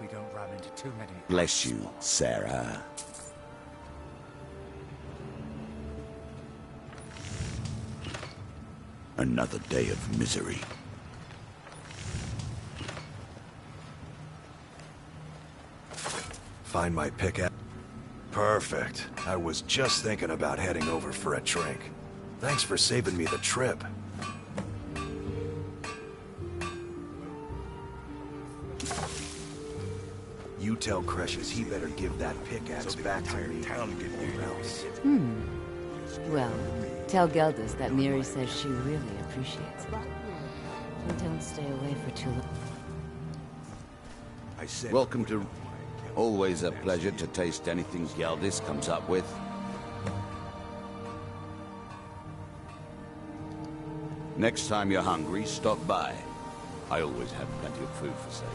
we don't run into too many... Bless you, Sarah. Another day of misery. Find my pickaxe. Perfect. I was just thinking about heading over for a drink. Thanks for saving me the trip. You tell Cresius he better give that pickaxe back to me. Or else. Well, tell Geldis that Miri says she really appreciates it. And don't stay away for too long. I said... Welcome to... Always a pleasure to taste anything Geldis comes up with. Next time you're hungry, stop by. I always have plenty of food for sale.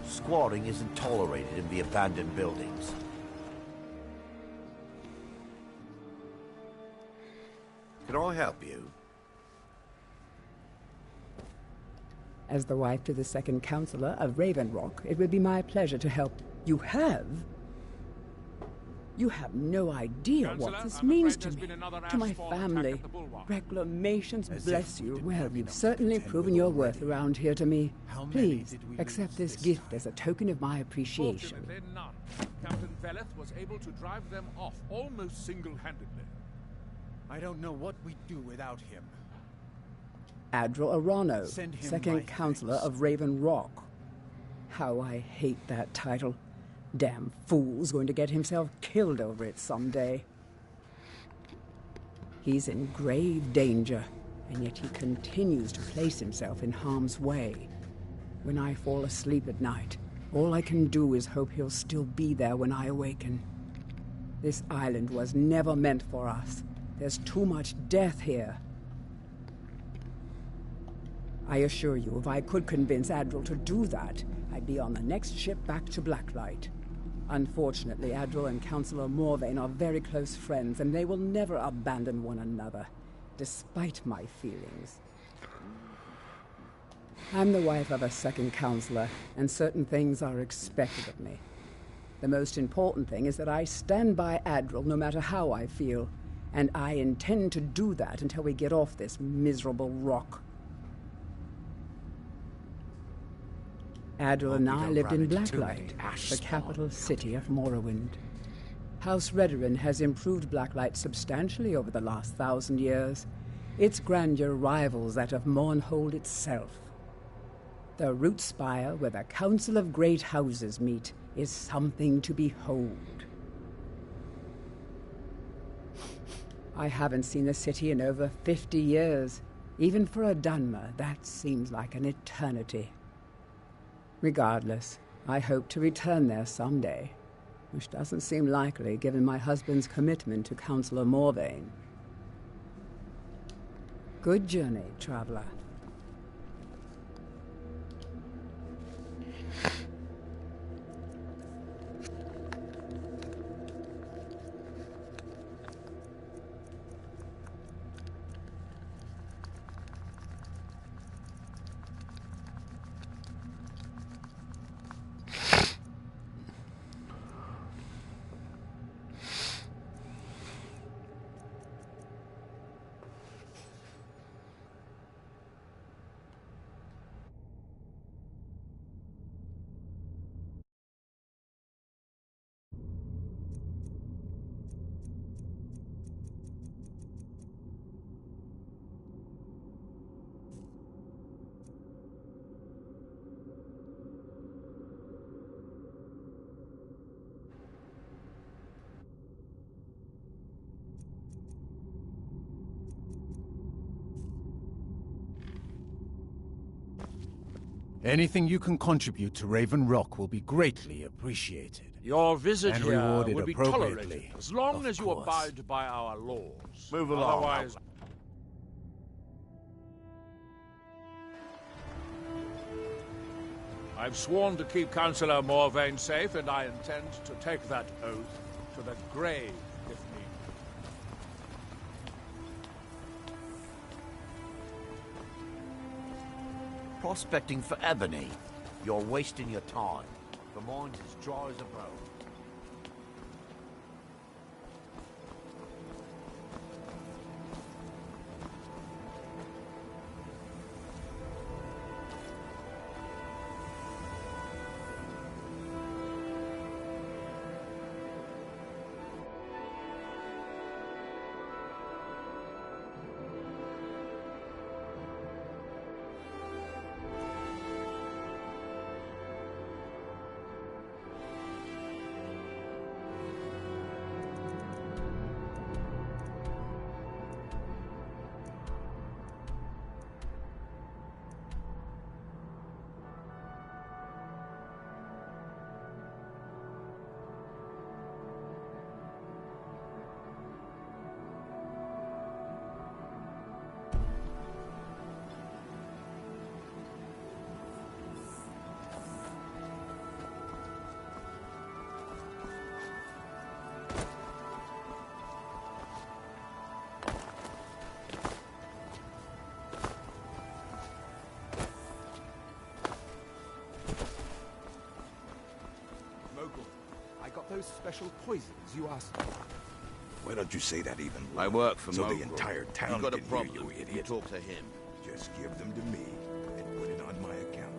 Squatting isn't tolerated in the abandoned buildings. Can I help you? As the wife to the second counselor of Raven Rock, it would be my pleasure to help. You have? You have no idea what this means to me, to my family. Reclamations, bless you. Well, you've certainly proven your worth around here to me. Please, accept this gift as a token of my appreciation. Fortunately, none. Captain Veleth was able to drive them off almost single-handedly. I don't know what we'd do without him. Admiral Arano, Send him my second counselor thanks. of Raven Rock. How I hate that title. Damn fool's going to get himself killed over it someday. He's in grave danger, and yet he continues to place himself in harm's way. When I fall asleep at night, all I can do is hope he'll still be there when I awaken. This island was never meant for us. There's too much death here. I assure you, if I could convince Admiral to do that, I'd be on the next ship back to Blacklight. Unfortunately, Admiral and Councillor Morvain are very close friends, and they will never abandon one another, despite my feelings. I'm the wife of a second counselor, and certain things are expected of me. The most important thing is that I stand by Admiral no matter how I feel, and I intend to do that until we get off this miserable rock. Admiral and I lived in Blacklight, the capital city of Morrowind. House Redoran has improved Blacklight substantially over the last 1,000 years. Its grandeur rivals that of Mournhold itself. The root spire where the Council of Great Houses meet is something to behold. I haven't seen the city in over 50 years. Even for a Dunmer, that seems like an eternity. Regardless, I hope to return there someday, which doesn't seem likely given my husband's commitment to Councillor Morvain. Good journey, traveler. Anything you can contribute to Raven Rock will be greatly appreciated. Your visit And here rewarded will be appropriately, tolerated as long of as you course. abide by our laws. Move along. Otherwise, I've sworn to keep Councillor Morvain safe, and I intend to take that oath to the grave, if need. Prospecting for ebony. You're wasting your time. The mine's as dry as a bone. Those special poisons you asked for. Why don't you say that even louder? I work for so Mogul. the entire town You got a can problem, hear you, you idiot. talk to him. Just give them to me and put it on my account.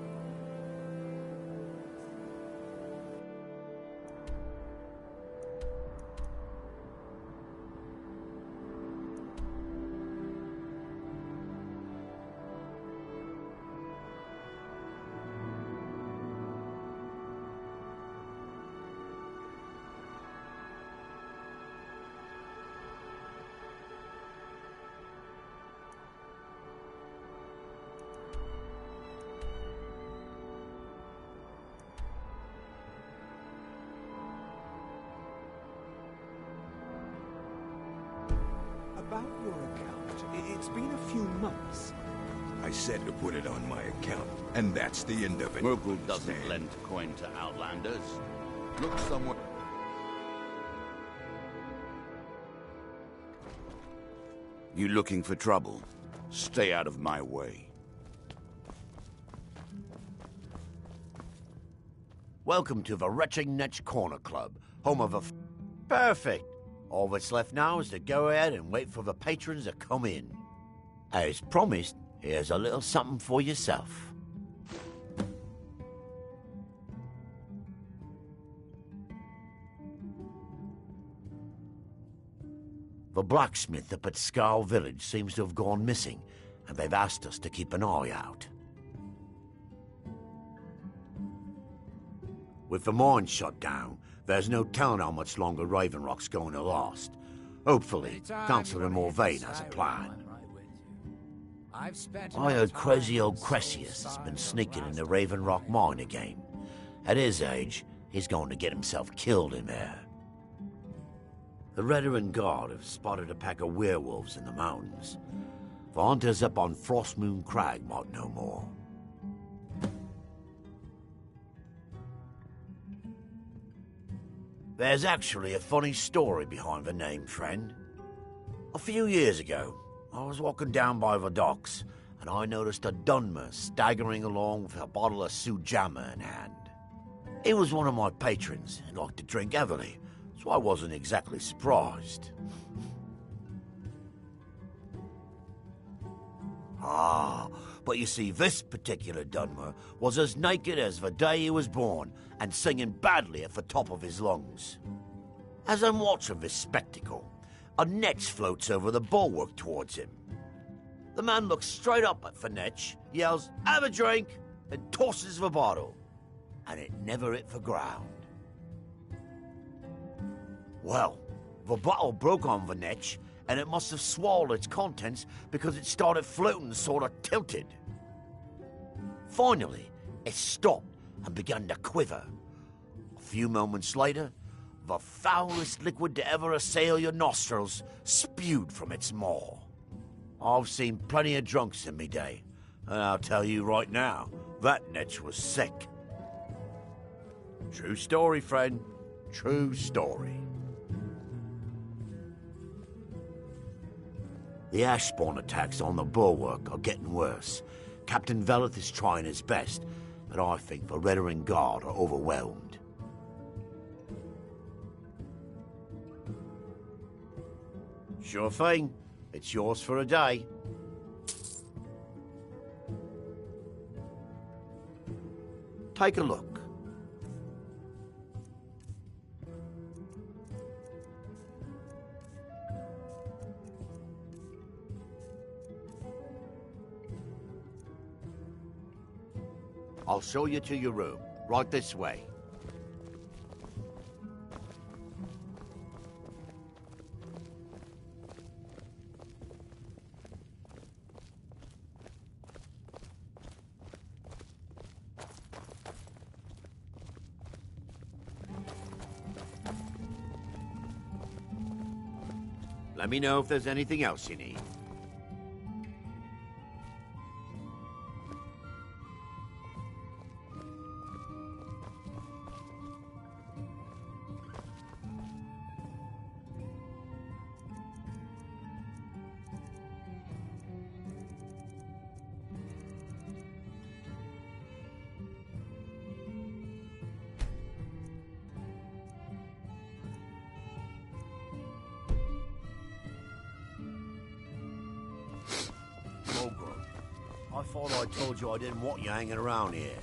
About your account, it's been a few months. I said to put it on my account, and that's the end of it. Mogul doesn't Understand? lend coin to outlanders. Look somewhere. You looking for trouble? Stay out of my way. Welcome to the Retching Netch Corner Club, home of a Perfect! All that's left now is to go ahead and wait for the patrons to come in. As promised, here's a little something for yourself. The blacksmith up at Skull Village seems to have gone missing, and they've asked us to keep an eye out. With the mine shut down, there's no telling how much longer Raven Rock's going to last. Hopefully, Councillor Morvain has a plan. I heard crazy old Cressius has been sneaking in the Raven Rock mine again. At his age, he's going to get himself killed in there. The Veteran Guard have spotted a pack of werewolves in the mountains. The hunters up on Frostmoon Crag might know more. There's actually a funny story behind the name, friend. A few years ago, I was walking down by the docks, and I noticed a Dunmer staggering along with a bottle of Sujamma in hand. He was one of my patrons and liked to drink heavily, so I wasn't exactly surprised. But you see, this particular Dunmer was as naked as the day he was born and singing badly at the top of his lungs. As I'm watching this spectacle, a netch floats over the bulwark towards him. The man looks straight up at the netch, yells, "Have a drink," and tosses the bottle. And it never hit the ground. Well, the bottle broke on the netch, and it must have swallowed its contents because it started floating sort of tilted. Finally, it stopped and began to quiver. A few moments later, the foulest liquid to ever assail your nostrils spewed from its maw. I've seen plenty of drunks in me day, and I'll tell you right now, that netch was sick. True story, friend. True story. The ash spawn attacks on the bulwark are getting worse. Captain Veleth is trying his best, but I think the Reddering Guard are overwhelmed. Sure thing. It's yours for a day. Take a look. I'll show you to your room. Right this way. Let me know if there's anything else you need. I thought I told you I didn't want you hanging around here.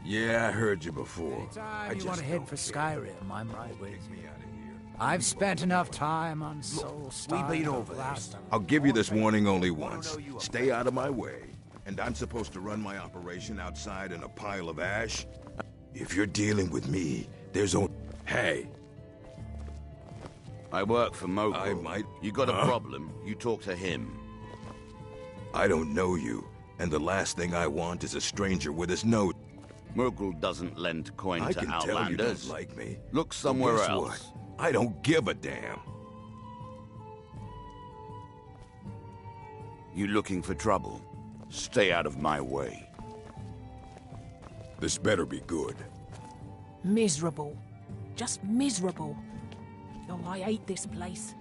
Yeah, I heard you before. Anytime you want to head for Skyrim, I'm right with you. I've spent enough time on Soulstar. We've been over this. I'll give you this warning only once. Stay out of my way. And I'm supposed to run my operation outside in a pile of ash? If you're dealing with me, there's only... Hey! I work for Mogul. I might... You got a problem, you talk to him. I don't know you, and the last thing I want is a stranger with his nose. Mogul doesn't lend coin I to can outlanders. tell you don't like me. Look somewhere Guess else. what? I don't give a damn. You looking for trouble? Stay out of my way. This better be good. Miserable. Just miserable. Oh, I hate this place.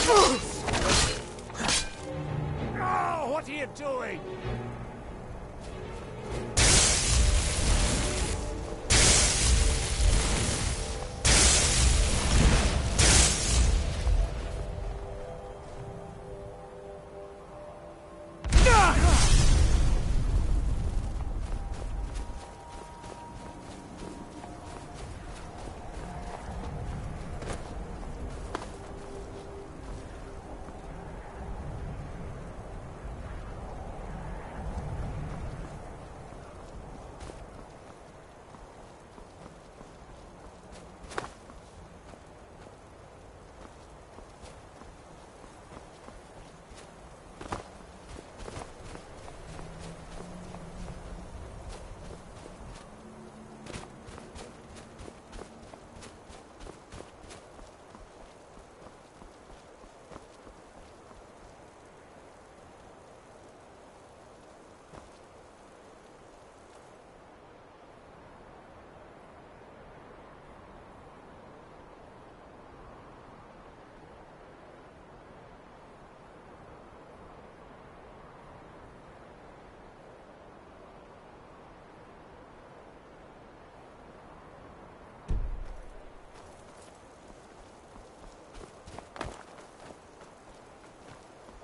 Oh, what are you doing?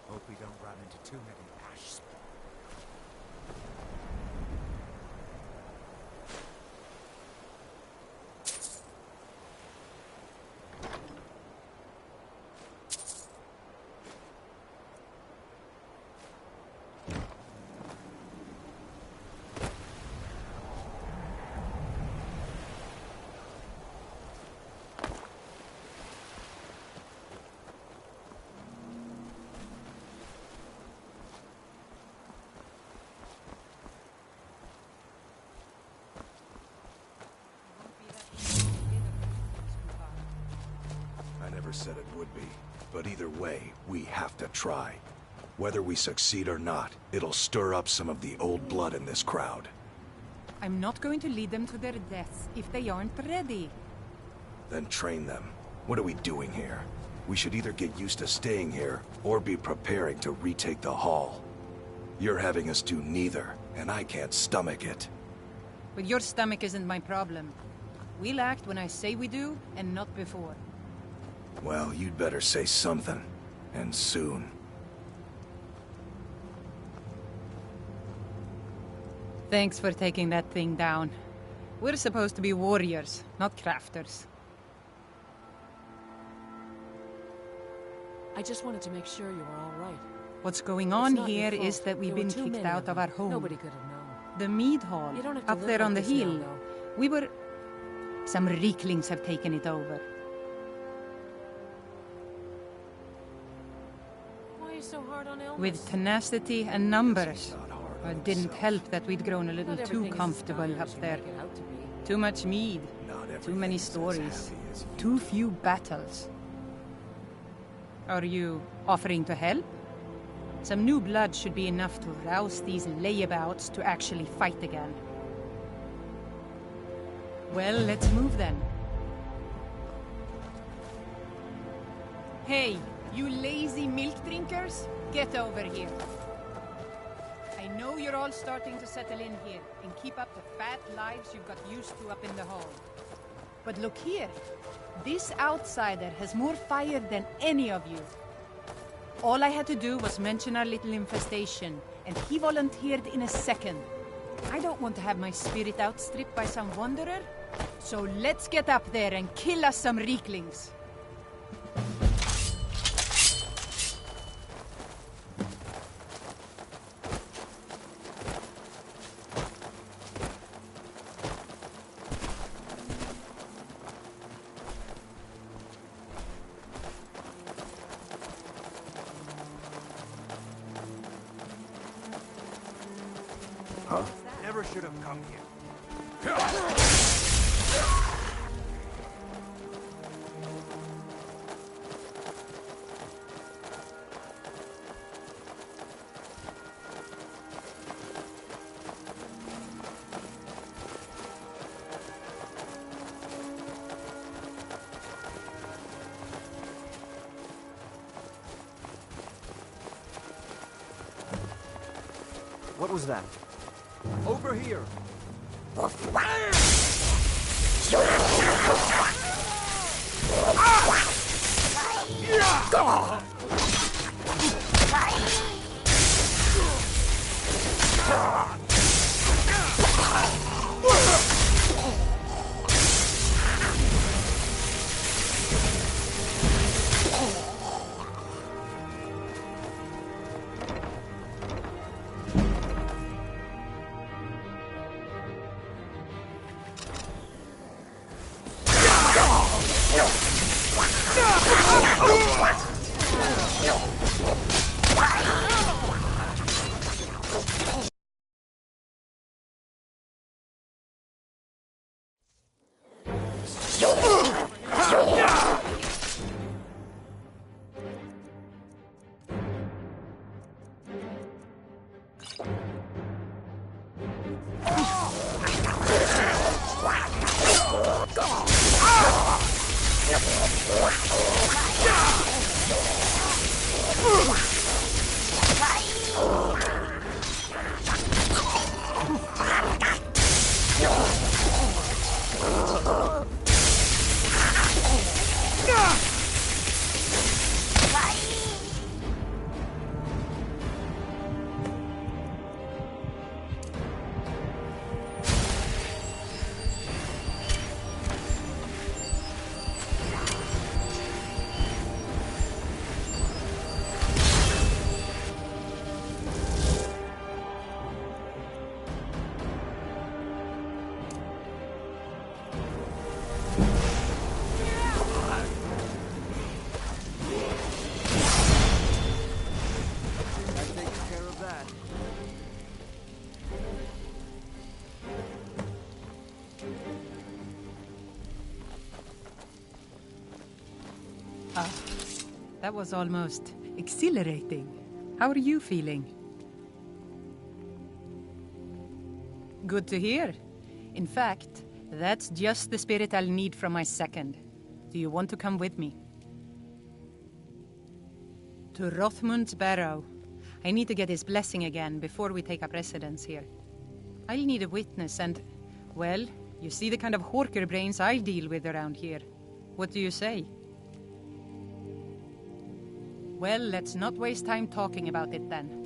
Hope we don't run into too many ash. Said it would be. But either way, we have to try. Whether we succeed or not, it'll stir up some of the old blood in this crowd. I'm not going to lead them to their deaths if they aren't ready. Then train them. What are we doing here? We should either get used to staying here, or be preparing to retake the hall. You're having us do neither, and I can't stomach it. But your stomach isn't my problem. We'll act when I say we do, and not before. Well, you'd better say something. And soon. Thanks for taking that thing down. We're supposed to be warriors, not crafters. I just wanted to make sure you were all right. What's going on here is that we've been kicked out of our home. Nobody could have known. The mead hall, You don't have to up live there like on the this now, hill. though. We were... Some Rieklings have taken it over. Why are you so hard on Elvis? With tenacity and numbers. It didn't help that we'd grown a little Not too everything is as comfortable dire up as you there. make it out to be. Too much mead. Too many stories. Too few battles. Are you offering to help? Some new blood should be enough to rouse these layabouts to actually fight again. Well, let's move then. Hey, you lazy milk drinkers, get over here. I know you're all starting to settle in here and keep up the fat lives you've got used to up in the hall. But look here, this outsider has more fire than any of you. All I had to do was mention our little infestation, and he volunteered in a second. I don't want to have my spirit outstripped by some wanderer, so let's get up there and kill us some Rieklings. Huh? Never should have come here. What was that? Over here! That was almost exhilarating. How are you feeling? Good to hear. In fact, that's just the spirit I'll need from my second. Do you want to come with me? To Rothmund's Barrow. I need to get his blessing again before we take up residence here. I'll need a witness and, well, you see the kind of horker brains I deal with around here. What do you say? Well, let's not waste time talking about it then.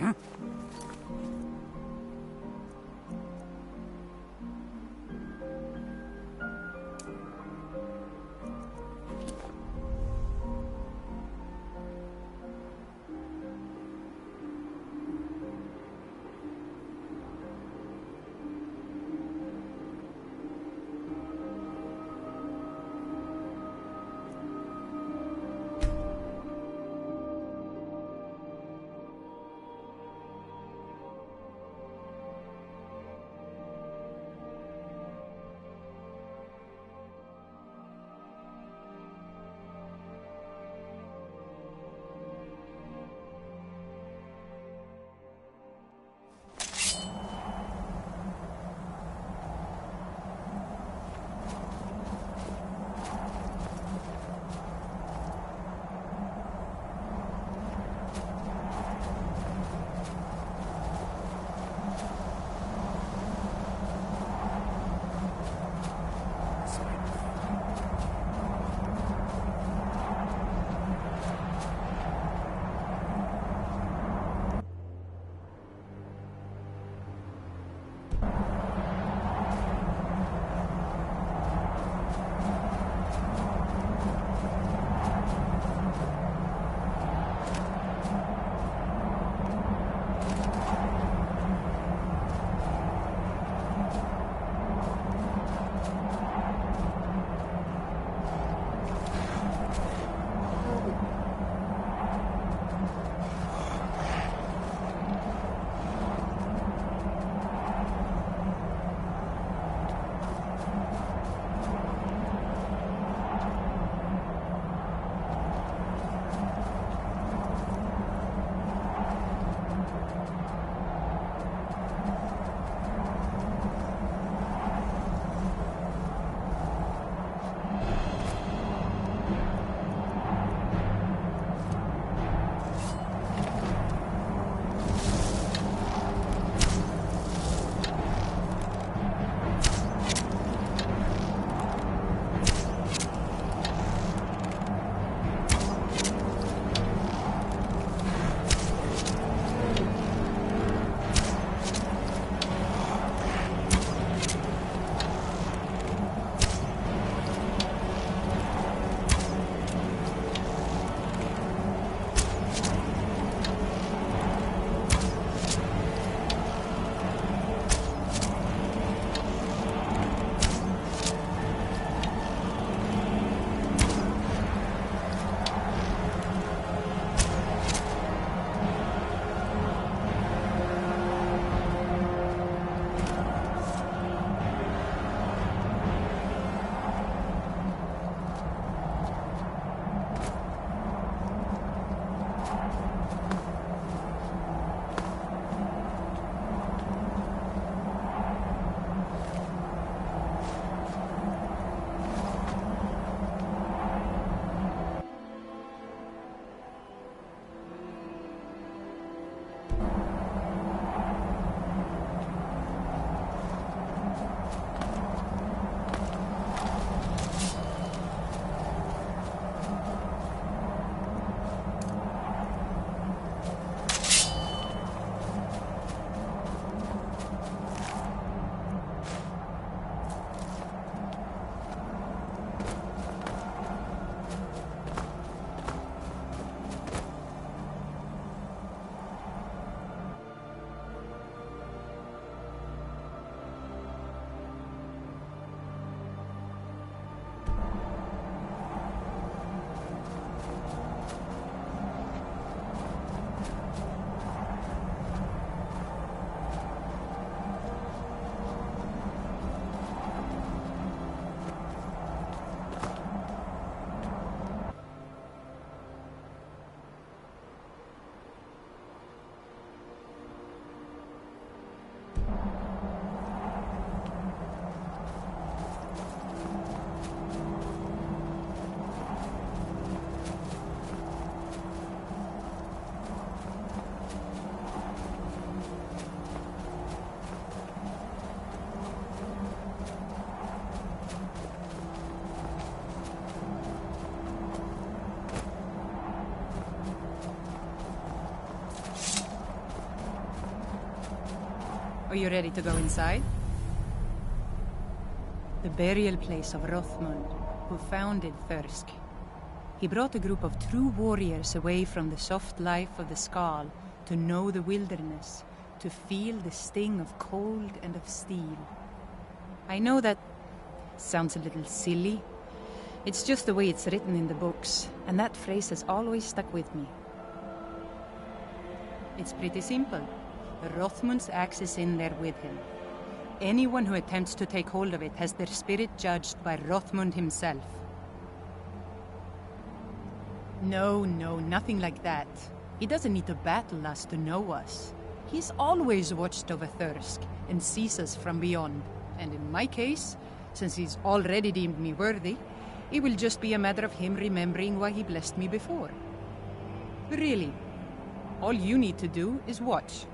Huh? Are you ready to go inside? The burial place of Rothmund, who founded Thirsk. He brought a group of true warriors away from the soft life of the Skal to know the wilderness, to feel the sting of cold and of steel. I know that sounds a little silly. It's just the way it's written in the books, and that phrase has always stuck with me. It's pretty simple. Rothmund's axe is in there with him. Anyone who attempts to take hold of it has their spirit judged by Rothmund himself. No, nothing like that. He doesn't need to battle us to know us. He's always watched over Thirsk and sees us from beyond. And in my case, since he's already deemed me worthy, it will just be a matter of him remembering why he blessed me before. Really, all you need to do is watch.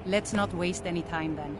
Let's not waste any time then.